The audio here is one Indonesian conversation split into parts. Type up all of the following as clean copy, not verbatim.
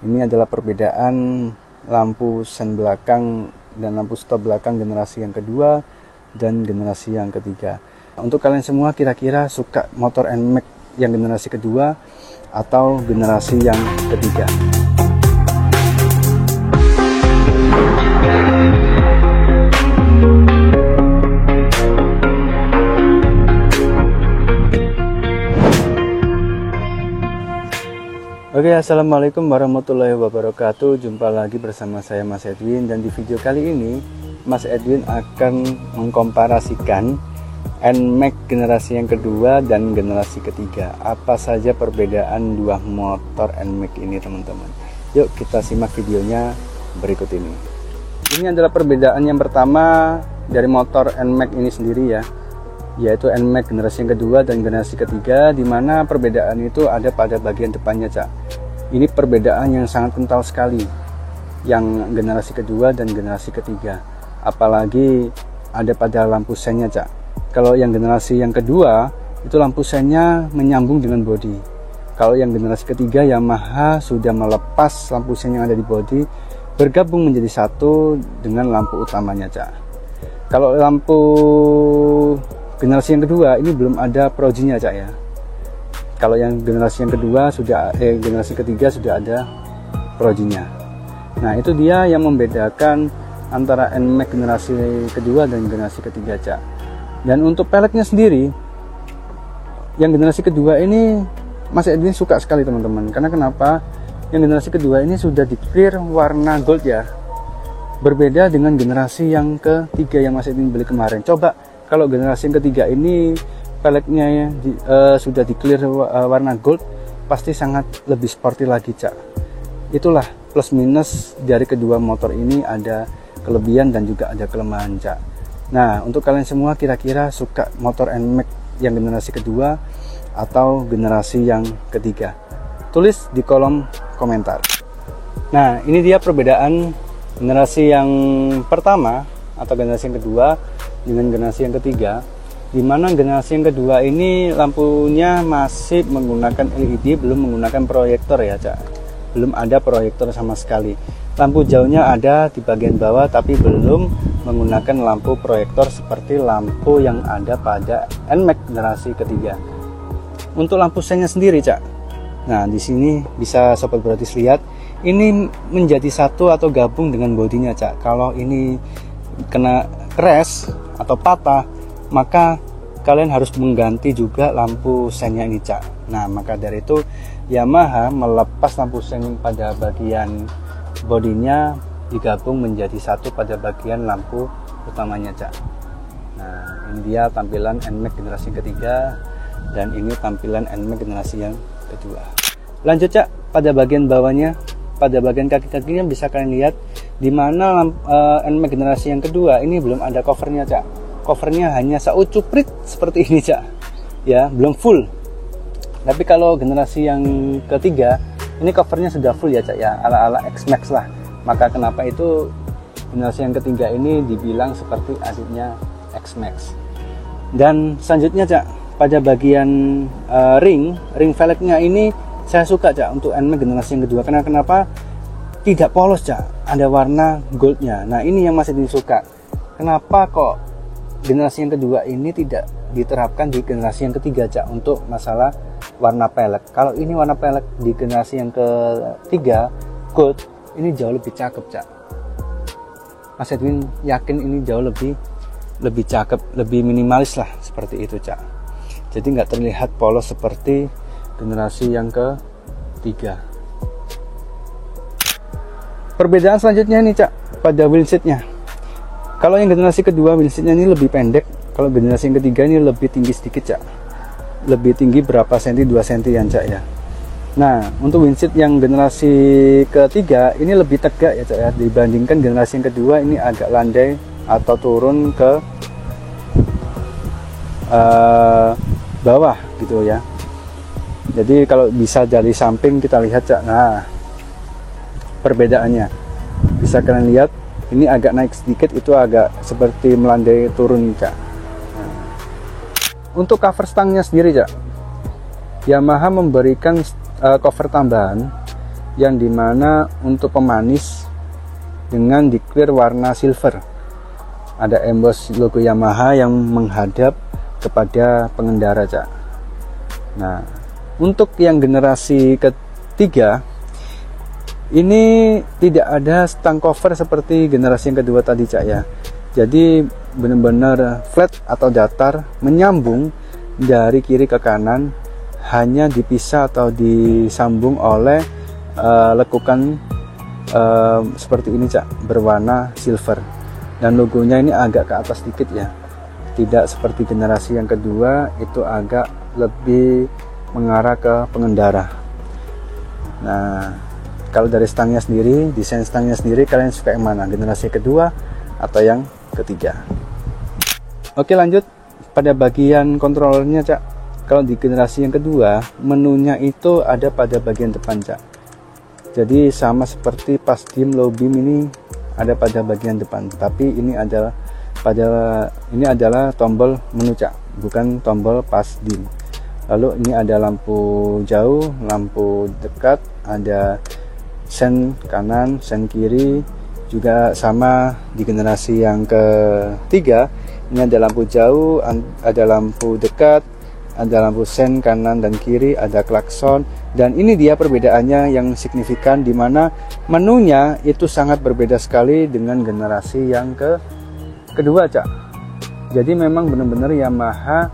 Ini adalah perbedaan lampu sen belakang dan lampu stop belakang generasi yang kedua dan generasi yang ketiga. Untuk kalian semua kira-kira suka motor NMAX yang generasi kedua atau generasi yang ketiga? Oke, assalamualaikum warahmatullahi wabarakatuh. Jumpa lagi bersama saya Mas Edwin, dan di video kali ini Mas Edwin akan mengkomparasikan NMAX generasi yang kedua dan generasi ketiga. Apa saja perbedaan dua motor NMAX ini, teman-teman? Yuk kita simak videonya berikut ini. Ini adalah perbedaan yang pertama dari motor NMAX ini sendiri ya, yaitu NMAX generasi yang kedua dan generasi ketiga, di mana perbedaan itu ada pada bagian depannya, Cak. Ini perbedaan yang sangat kental sekali, yang generasi kedua dan generasi ketiga. Apalagi ada pada lampu sennya, Cak. Kalau yang generasi yang kedua itu lampu sennya menyambung dengan bodi. Kalau yang generasi ketiga, Yamaha sudah melepas lampu sen yang ada di bodi, bergabung menjadi satu dengan lampu utamanya, Cak. Kalau lampu generasi yang kedua ini belum ada projinya, Cak, ya. Kalau yang generasi yang kedua generasi ketiga sudah ada projinya. Nah, itu dia yang membedakan antara NMAX generasi kedua dan generasi ketiga, Cak. Dan untuk peleknya sendiri, yang generasi kedua ini Mas Edwin suka sekali, teman-teman. Karena kenapa? Yang generasi kedua ini sudah di clear warna gold ya. Berbeda dengan generasi yang ketiga yang Mas Edwin beli kemarin. Coba kalau generasi yang ketiga ini peleknya sudah di clear warna gold, pasti sangat lebih sporty lagi, Cak. Itulah plus minus dari kedua motor ini, ada kelebihan dan juga ada kelemahan, Cak. Nah, untuk kalian semua kira-kira suka motor NMAX yang generasi kedua atau generasi yang ketiga? Tulis di kolom komentar. Nah, ini dia perbedaan generasi yang pertama atau generasi yang kedua dengan generasi yang ketiga, di mana generasi yang kedua ini lampunya masih menggunakan LED, belum menggunakan proyektor ya, Cak. Belum ada proyektor sama sekali. Lampu jauhnya ada di bagian bawah, tapi belum menggunakan lampu proyektor seperti lampu yang ada pada NMAX generasi ketiga. Untuk lampu sennya sendiri, Cak. Nah, di sini bisa sobat Brotis lihat, ini menjadi satu atau gabung dengan bodinya, Cak. Kalau ini kena crash atau patah, maka kalian harus mengganti juga lampu sennya ini, Cak. Nah, maka dari itu Yamaha melepas lampu sen pada bagian bodinya, digabung menjadi satu pada bagian lampu utamanya, Cak. Nah, ini dia tampilan NMAX generasi ketiga dan ini tampilan NMAX generasi yang kedua. Lanjut, Cak, pada bagian bawahnya, pada bagian kaki-kakinya bisa kalian lihat, di mana NMAX generasi yang kedua ini belum ada covernya, Cak. Covernya hanya saucuprit seperti ini, Cak. Ya, belum full. Tapi kalau generasi yang ketiga, ini covernya sudah full ya, Cak, ya, ala-ala X-Max lah. Maka kenapa itu generasi yang ketiga ini dibilang seperti adiknya X-Max. Dan selanjutnya, Cak, pada bagian ring velgnya ini saya suka, Cak, untuk NMAX generasi yang kedua. Karena kenapa? Tidak polos, Cak. Ada warna goldnya. Nah, ini yang masih disuka. Kenapa kok generasi yang kedua ini tidak diterapkan di generasi yang ketiga, Cak, untuk masalah warna pelek? Kalau ini warna pelek di generasi yang ketiga gold, ini jauh lebih cakep, Cak. Mas Edwin yakin ini jauh lebih cakep, lebih minimalis lah, seperti itu, Cak. Jadi nggak terlihat polos seperti generasi yang ketiga. Perbedaan selanjutnya ini, Cak, pada wheelsetnya. Kalau yang generasi kedua wheelsetnya ini lebih pendek, kalau generasi yang ketiga ini lebih tinggi sedikit, Cak. Lebih tinggi berapa senti, 2 senti ya, Cak, ya. Nah, untuk wheelset yang generasi ketiga ini lebih tegak ya, Cak, ya, dibandingkan generasi yang kedua ini agak landai atau turun ke bawah gitu ya. Jadi kalau bisa dari samping kita lihat, Cak. Nah, perbedaannya bisa kalian lihat, ini agak naik sedikit, itu agak seperti melandai turun, Cak. Nah, untuk cover stangnya sendiri, Cak, Yamaha memberikan cover tambahan yang dimana untuk pemanis dengan declare warna silver. Ada emboss logo Yamaha yang menghadap kepada pengendara, Cak. Nah, untuk yang generasi ketiga ini tidak ada stang cover seperti generasi yang kedua tadi, Cak, ya. Jadi benar-benar flat atau datar, menyambung dari kiri ke kanan, hanya dipisah atau disambung oleh lekukan seperti ini, Cak, berwarna silver. Dan logonya ini agak ke atas sedikit ya, tidak seperti generasi yang kedua, itu agak lebih mengarah ke pengendara. Nah, kalau dari stangnya sendiri, desain stangnya sendiri, kalian suka yang mana? Generasi kedua atau yang ketiga? Oke, lanjut pada bagian kontrolernya, Cak. Kalau di generasi yang kedua, menunya itu ada pada bagian depan, Cak. Jadi sama seperti pas dim, low beam ini ada pada bagian depan, tapi ini adalah tombol menu, Cak, bukan tombol pas dim. Lalu ini ada lampu jauh, lampu dekat, ada sen kanan, sen kiri, juga sama di generasi yang ketiga. Ini ada lampu jauh, ada lampu dekat, ada lampu sen kanan dan kiri, ada klakson. Dan ini dia perbedaannya yang signifikan, di mana menunya itu sangat berbeda sekali dengan generasi yang kedua, Cak. Jadi memang benar-benar Yamaha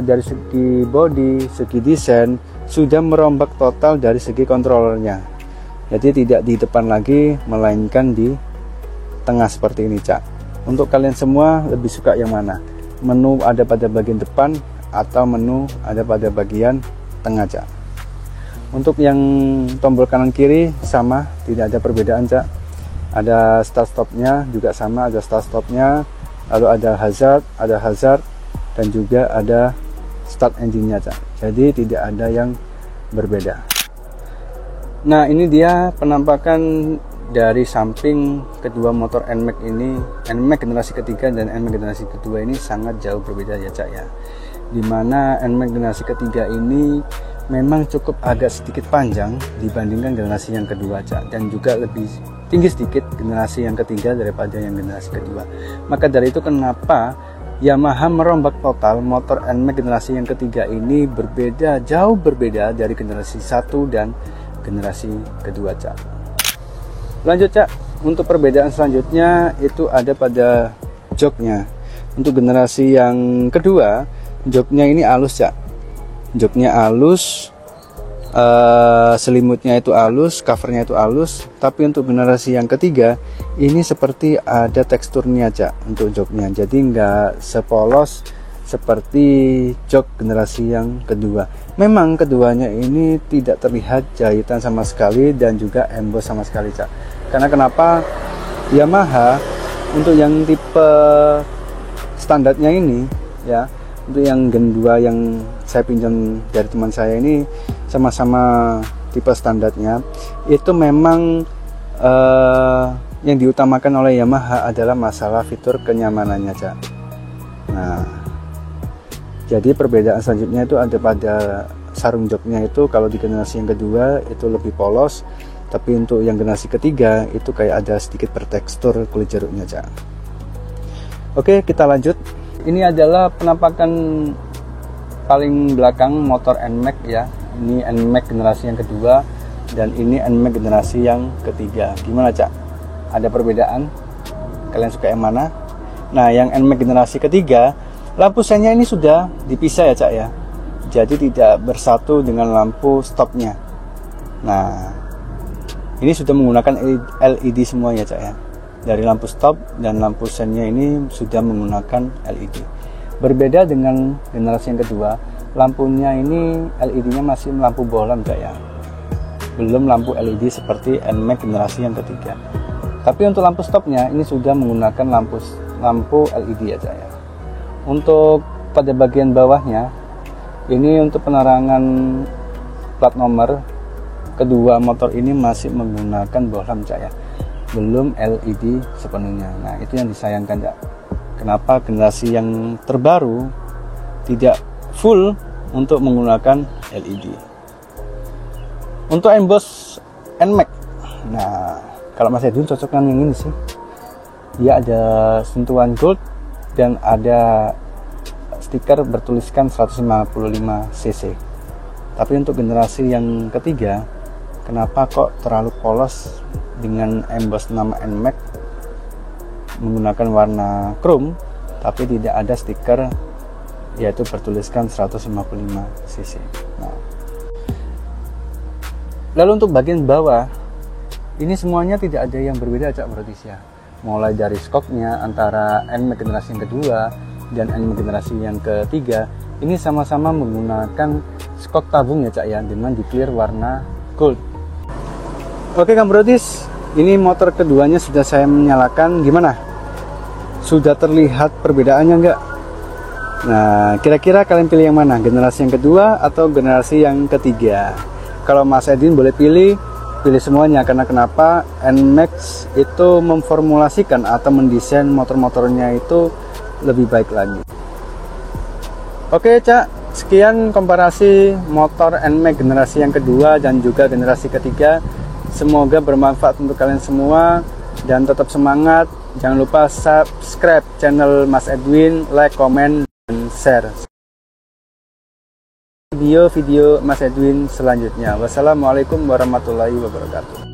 dari segi body, segi desain sudah merombak total dari segi kontrolernya. Jadi tidak di depan lagi, melainkan di tengah seperti ini, Cak. Untuk kalian semua lebih suka yang mana? Menu ada pada bagian depan atau menu ada pada bagian tengah, Cak? Untuk yang tombol kanan kiri sama, tidak ada perbedaan, Cak. Ada start stopnya juga sama, ada start stopnya, lalu ada hazard, dan juga ada start engine-nya, Cak. Jadi tidak ada yang berbeda. Nah, ini dia penampakan dari samping kedua motor NMAX ini. NMAX generasi ketiga dan NMAX generasi kedua ini sangat jauh berbeda ya, Cak, ya. Dimana NMAX generasi ketiga ini memang cukup agak sedikit panjang dibandingkan generasi yang kedua, Cak, dan juga lebih tinggi sedikit generasi yang ketiga daripada yang generasi kedua. Maka dari itu kenapa Yamaha merombak total motor NMAX generasi yang ketiga ini berbeda, jauh berbeda dari generasi 1 dan generasi kedua, Cak. Lanjut, Cak, untuk perbedaan selanjutnya itu ada pada joknya. Untuk generasi yang kedua, joknya ini halus, Cak. Joknya halus, selimutnya itu halus, covernya itu halus. Tapi untuk generasi yang ketiga ini seperti ada teksturnya, Cak, untuk joknya. Jadi nggak sepolos seperti jok generasi yang kedua. Memang keduanya ini tidak terlihat jahitan sama sekali dan juga emboss sama sekali, Cak. Karena kenapa? Yamaha untuk yang tipe standarnya ini, ya, untuk yang Gen 2 yang saya pinjam dari teman saya ini sama-sama tipe standarnya, itu memang yang diutamakan oleh Yamaha adalah masalah fitur kenyamanannya, Cak. Nah, jadi perbedaan selanjutnya itu ada pada sarung joknya. Itu kalau di generasi yang kedua itu lebih polos, tapi untuk yang generasi ketiga itu kayak ada sedikit bertekstur kulit jeruknya, Cak. Oke, kita lanjut. Ini adalah penampakan paling belakang motor NMAX, ya. Ini NMAX generasi yang kedua dan ini NMAX generasi yang ketiga. Gimana, Cak? Ada perbedaan? Kalian suka yang mana? Nah, yang NMAX generasi ketiga, lampu sennya ini sudah dipisah ya, Cak, ya. Jadi tidak bersatu dengan lampu stopnya. Nah, ini sudah menggunakan LED semuanya, Cak, ya. Dari lampu stop dan lampu sennya ini sudah menggunakan LED. Berbeda dengan generasi yang kedua, lampunya ini LED-nya masih lampu bohlam, Cak, ya. Belum lampu LED seperti NMAX generasi yang ketiga. Tapi untuk lampu stopnya ini sudah menggunakan lampu LED ya, Cak, ya. Untuk pada bagian bawahnya ini untuk penerangan plat nomor kedua motor ini masih menggunakan bohlam, Cak, ya. Belum LED sepenuhnya. Nah, itu yang disayangkan, Cak. Kenapa generasi yang terbaru tidak full untuk menggunakan LED. Untuk emboss NMAX. Nah, kalau Mas Edwin cocok dengan yang ini sih. Dia ada sentuhan gold dan ada stiker bertuliskan 155 cc. Tapi untuk generasi yang ketiga, kenapa kok terlalu polos dengan emboss nama NMAX menggunakan warna chrome tapi tidak ada stiker yaitu bertuliskan 155 cc. Nah, lalu untuk bagian bawah ini semuanya tidak ada yang berbeda Cak Brotis ya. Mulai dari skoknya antara NMAX generasi yang kedua dan NMAX generasi yang ketiga ini sama-sama menggunakan skok tabung ya Cak ya, dengan declare warna gold. Oke Kang Brotis, ini motor keduanya sudah saya menyalakan, gimana? Sudah terlihat perbedaannya enggak? Nah, kira-kira kalian pilih yang mana? Generasi yang kedua atau generasi yang ketiga? Kalau Mas Edwin boleh pilih semuanya, karena kenapa? NMAX itu memformulasikan atau mendesain motor-motornya itu lebih baik lagi. Oke Cak, sekian komparasi motor NMAX generasi yang kedua dan juga generasi ketiga. Semoga bermanfaat untuk kalian semua dan tetap semangat. Jangan lupa subscribe channel Mas Edwin, like, komen, dan share video-video Mas Edwin selanjutnya. Wassalamualaikum warahmatullahi wabarakatuh.